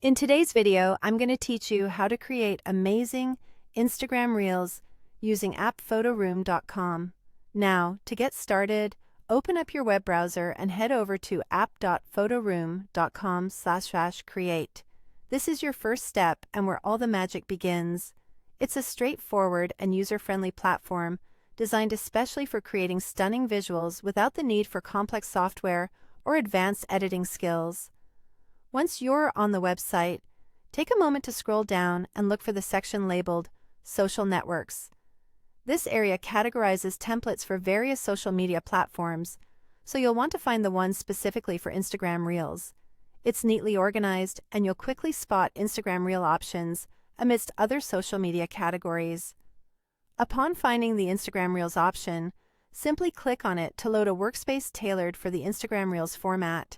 In today's video, I'm going to teach you how to create amazing Instagram Reels using Photoroom.com. Now, to get started, open up your web browser and head over to app.photoroom.com/create. This is your first step and where all the magic begins. It's a straightforward and user-friendly platform designed especially for creating stunning visuals without the need for complex software or advanced editing skills. Once you're on the website, take a moment to scroll down and look for the section labeled Social Networks. This area categorizes templates for various social media platforms, so you'll want to find the one specifically for Instagram Reels. It's neatly organized, and you'll quickly spot Instagram Reel options amidst other social media categories. Upon finding the Instagram Reels option, simply click on it to load a workspace tailored for the Instagram Reels format.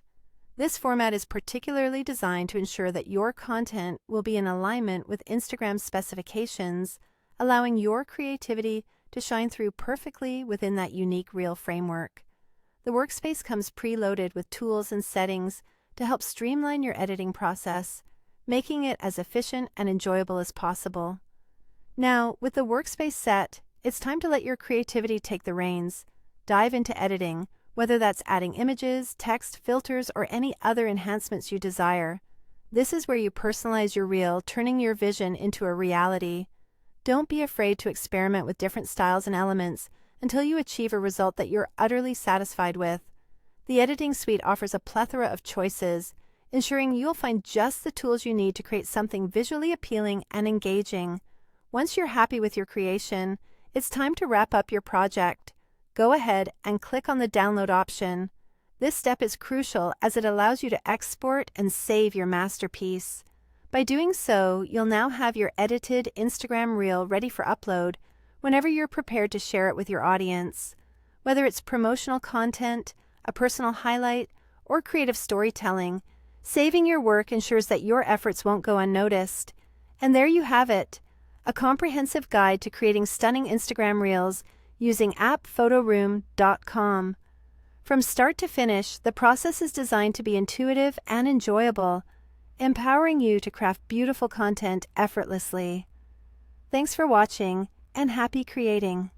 This format is particularly designed to ensure that your content will be in alignment with Instagram's specifications, allowing your creativity to shine through perfectly within that unique Reel framework. The workspace comes preloaded with tools and settings to help streamline your editing process, making it as efficient and enjoyable as possible. Now, with the workspace set, it's time to let your creativity take the reins. Dive into editing, whether that's adding images, text, filters, or any other enhancements you desire. This is where you personalize your reel, turning your vision into a reality. Don't be afraid to experiment with different styles and elements until you achieve a result that you're utterly satisfied with. The editing suite offers a plethora of choices, ensuring you'll find just the tools you need to create something visually appealing and engaging. Once you're happy with your creation, it's time to wrap up your project. Go ahead and click on the download option. This step is crucial as it allows you to export and save your masterpiece. By doing so, you'll now have your edited Instagram Reel ready for upload whenever you're prepared to share it with your audience. Whether it's promotional content, a personal highlight, or creative storytelling, saving your work ensures that your efforts won't go unnoticed. And there you have it, a comprehensive guide to creating stunning Instagram Reels using Photoroom.com. From start to finish, the process is designed to be intuitive and enjoyable, empowering you to craft beautiful content effortlessly. Thanks for watching, and happy creating!